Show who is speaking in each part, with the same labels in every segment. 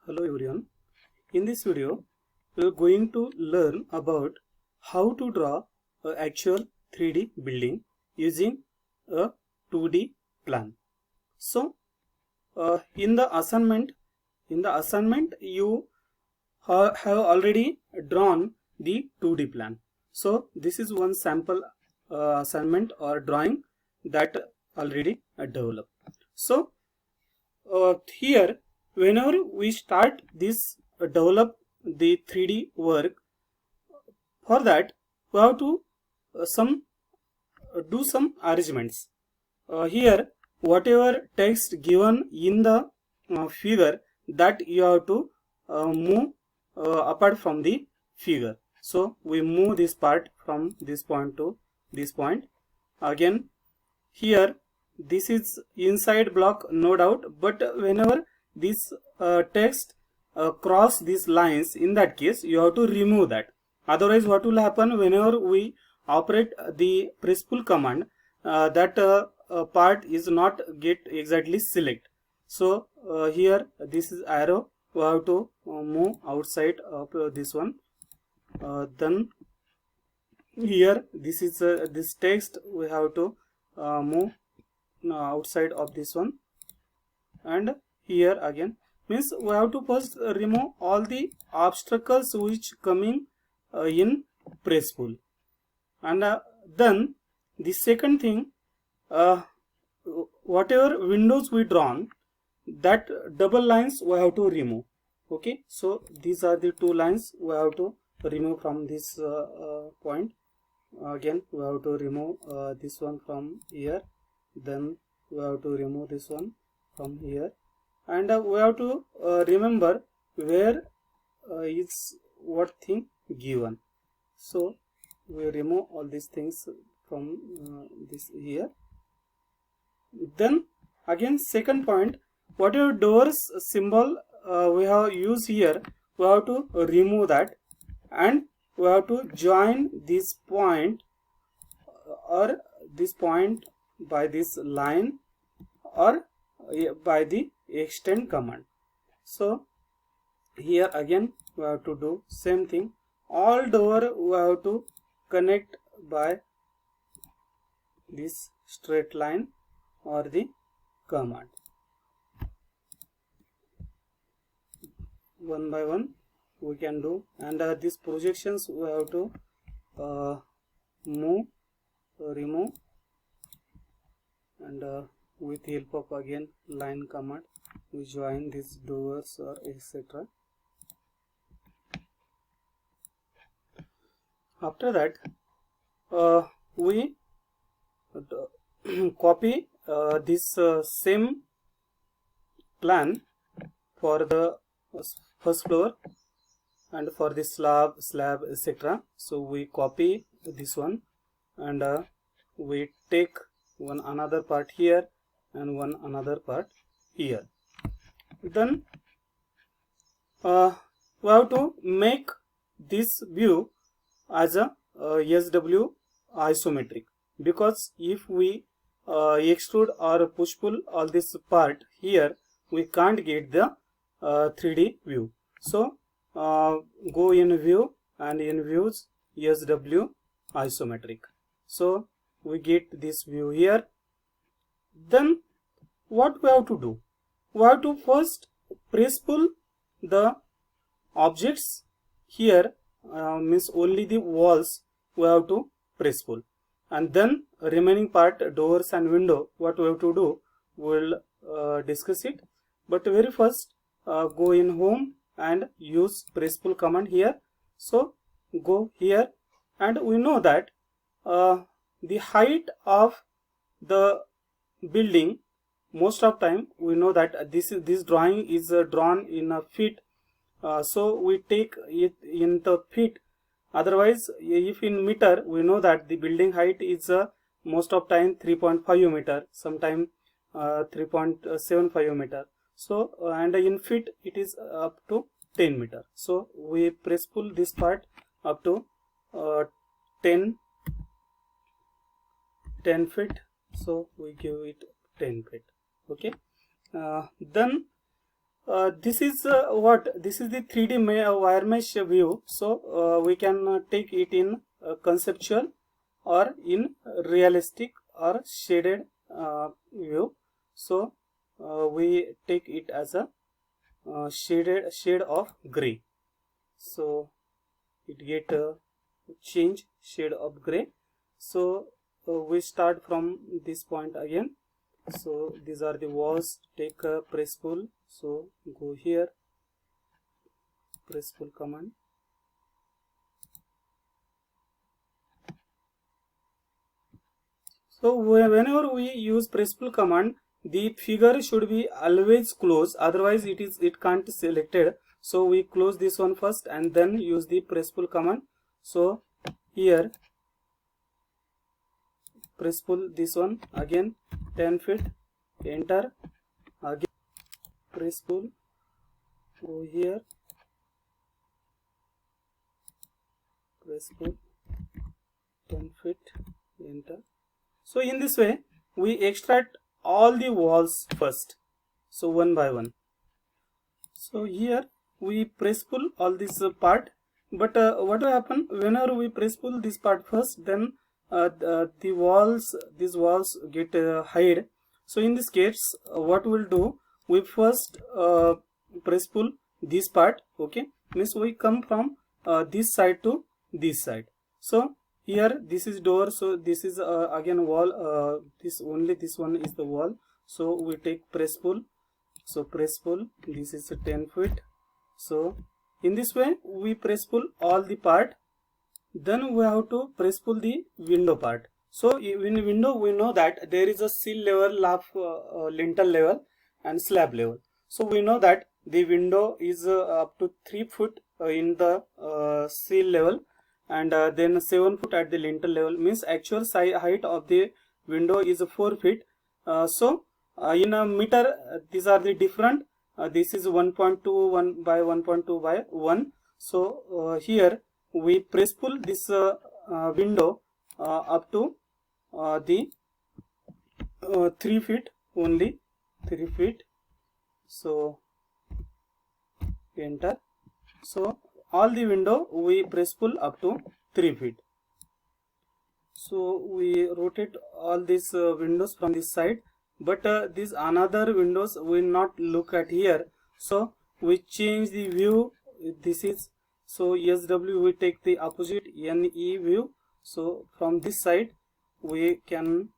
Speaker 1: Hello everyone. In this video, we are going to learn about how to draw an actual 3D building using a 2D plan. So, in the assignment, you have already drawn the 2D plan. So, this is one sample assignment or drawing that already developed. So, here whenever we start this develop the 3D work, for that we have to do some arrangements. Here whatever text given in the figure, that you have to move apart from the figure. So we move this part from this point to this point. Again, here this is inside block, no doubt, but whenever this text cross these lines, in that case you have to remove that. Otherwise what will happen, whenever we operate the press pull command, that part is not get exactly select. So here this is arrow, we have to move outside of this one. Then here this is this text, we have to move outside of this one, and here again means we have to first remove all the obstacles which coming in press pull, and then the second thing, whatever windows we drawn, that double lines we have to remove. Okay, so these are the two lines we have to remove from this point. Again we have to remove this one from here, then we have to remove this one from here, and we have to remember where is what thing given. So we remove all these things from this here. Then again second point, whatever doors symbol we have used here, we have to remove that, and we have to join this point or this point by this line or by the extend command. So here again we have to do same thing. All door we have to connect by this straight line or the command. One by one we can do, and these projections we have to move, remove, and with help of again line command we join these doors or etc. After that we copy this same plan for the first floor and for this slab etc. So we copy this one, and we take one another part here and one another part here. Then we have to make this view as a SW isometric, because if we extrude or push pull all this part here, we can't get the 3D view. So go in view, and in views SW isometric. So we get this view here. Then what we have to do, we have to first press pull the objects here, means only the walls we have to press pull, and then remaining part doors and window, what we have to do we will discuss it. But very first go in home and use press pull command here. So go here, and we know that the height of the building, most of time we know that this drawing is drawn in a feet, so we take it in the feet. Otherwise if in meter, we know that the building height is most of time 3.5 meter, sometime 3.75 meter. So and in feet it is up to 10 meter. So we press pull this part up to 10 feet. So we give it 10 feet. Okay. Then this is this is the 3D wire mesh view. So we can take it in conceptual or in realistic or shaded view. So we take it as a shade of gray. So it get change shade of gray. So we start from this point again. So these are the walls. Take a press pull. So go here, press pull command. So whenever we use press pull command, the figure should be always close, otherwise it can't selected. So we close this one first and then use the press pull command. So here press pull this one again 10 feet, enter, again press pull, go here, press pull 10 feet, enter. So in this way we extract all the walls first, so one by one. So here we press pull all this part, but what will happen whenever we press pull this part first, then these walls get hide. So in this case what we'll do, we first press pull this part, okay, means we come from this side to this side. So here this is door, so this is again wall, this one is the wall. So we take press pull, so press pull, this is 10 feet. So in this way we press pull all the part. Then we have to press pull the window part. So in window we know that there is a sill level of lintel level and slab level. So we know that the window is up to 3 foot in the sill level, and then 7 foot at the lintel level, means actual height of the window is 4 feet. So in a meter these are the different, this is 1.2 1 by 1.2 by 1. So here we press pull this window up to the 3 feet, only 3 feet. So enter. So all the window we press pull up to 3 feet. So we rotate all these windows from this side, but these another windows we not look at here. So we change the view. This is, so SW we take the opposite NE view. So from this side we can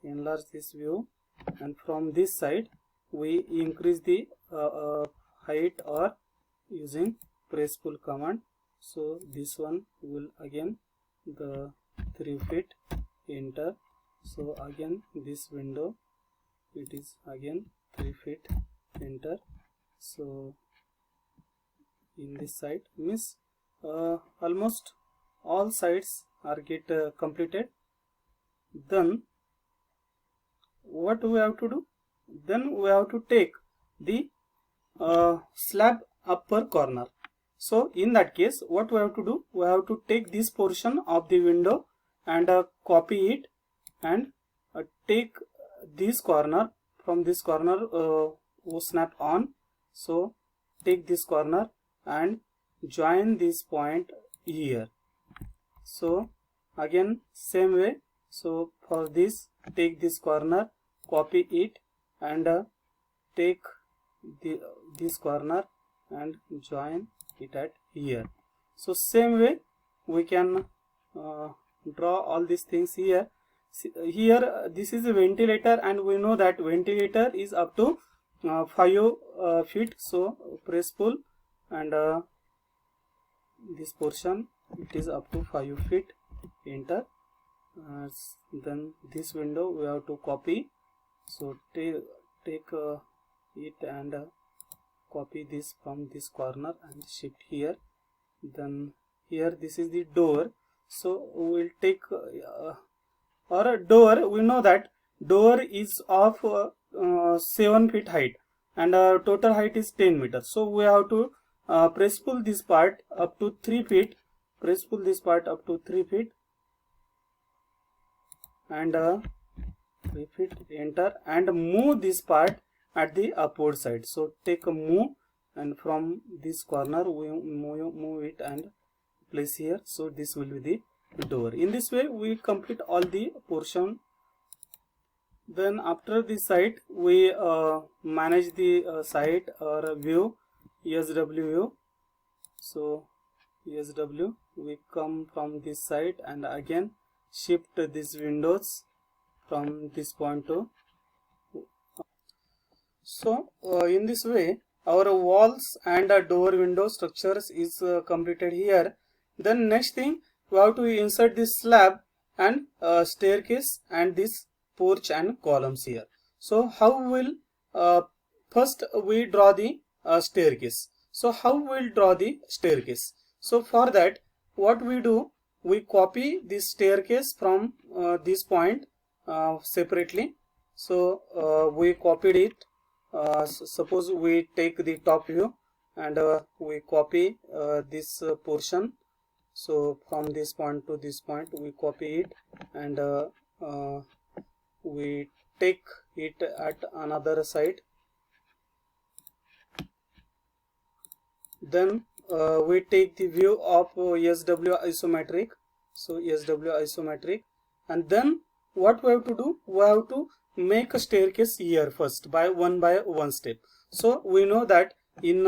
Speaker 1: enlarge this view, and from this side we increase the height or using press pull command. So this one will again the 3 feet, enter. So again this window it is again 3 feet, enter. So in this side means almost all sides are get completed. Then what we have to do, then we have to take the slab upper corner. So in that case what we have to do, we have to take this portion of the window and copy it, and take this corner, from this corner snap on. So take this corner and join this point here. So again same way, so for this take this corner, copy it, and take this corner and join it at here. So same way we can draw all these things here. Here this is a ventilator, and we know that ventilator is up to 5 feet. So press pull, and this portion it is up to 5 feet, enter. Then this window we have to copy. So take it and copy this from this corner and shift here. Then here this is the door. So we will take or a door, we know that door is of 7 feet height, and total height is 10 meters. So we have to press pull this part up to 3 feet, press pull this part up to 3 feet. and repeat, enter, and move this part at the upward side. So take a move, and from this corner we move it and place here. So this will be the door. In this way we complete all the portion. Then after the site we manage the site or view, SW view. So SW, we come from this side and again shift these windows from this point to. So in this way our walls and door window structures is completed here. Then next thing, we have to insert this slab and staircase and this porch and columns here. So how will first we draw the staircase. So how we'll draw the staircase? So for that, what we do, we copy this staircase from this point separately. So we copied it. Suppose we take the top view and we copy this portion. So from this point to this point we copy it, and we take it at another side. Then we take the view of SW isometric. So SW isometric, and then what we have to do, we have to make a staircase here first by one step. So we know that in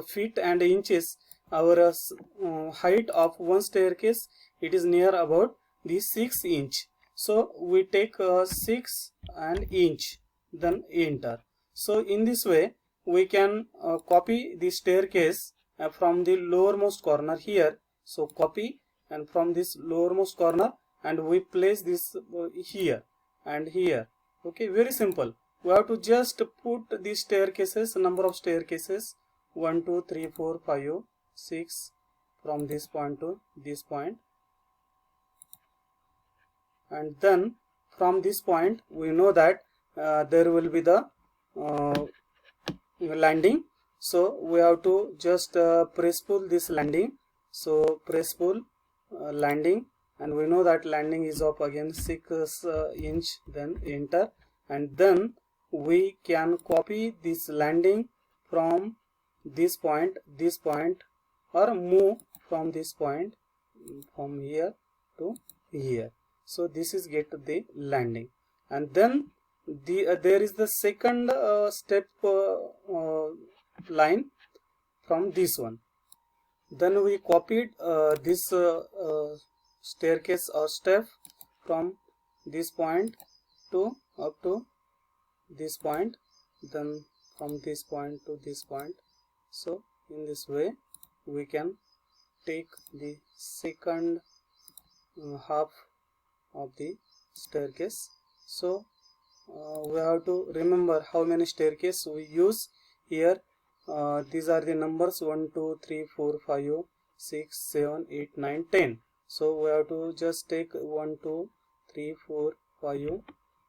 Speaker 1: feet and inches, our height of one staircase, it is near about the 6 inch. So we take 6 and inch, then enter. So in this way we can copy the staircase from the lowermost corner here. So copy, and from this lowermost corner, and we place this here and here. Okay, very simple. We have to just put the staircases, number of staircases, 1 2 3 4 5 6 from this point to this point, and then from this point we know that there will be the landing. So we have to just press pull this landing. So press pull landing, and we know that landing is of again 6 inch, then enter, and then we can copy this landing from this point, or move from this point from here to here. So this is get the landing, and then there is the second step line from this one. Then we copied this staircase or step from this point to up to this point, then from this point to this point. So in this way we can take the second half of the staircase. So we have to remember how many staircase we use here. These are the numbers 1 2 3 4 5 6 7 8 9 10. So we have to just take 1 2 3 4 5.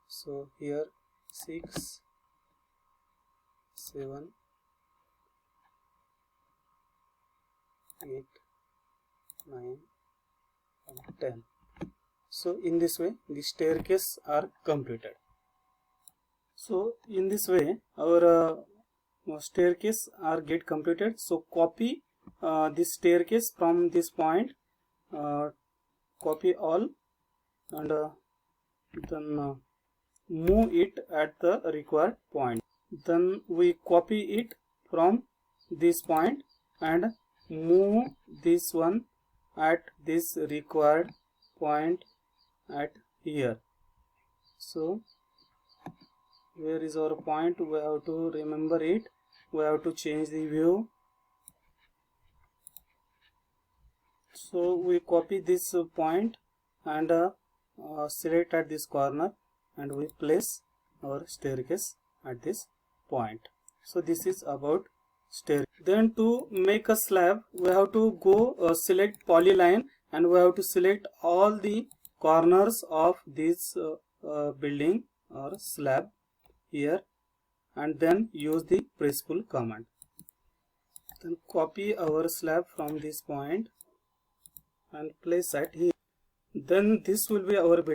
Speaker 1: So here 6 7 8 9 and 10. So in this way the staircase are completed. So in this way our staircase are get completed. So copy this staircase from this point, copy all, and then move it at the required point. Then we copy it from this point and move this one at this required point at here. So where is our point? We have to remember it. We have to change the view. So we copy this point and select at this corner, and we place our staircase at this point. So this is about staircase. Then to make a slab, we have to go select polyline, and we have to select all the corners of this building or slab here, and then use the press pull command. Then copy our slab from this point and place at here. then this will be our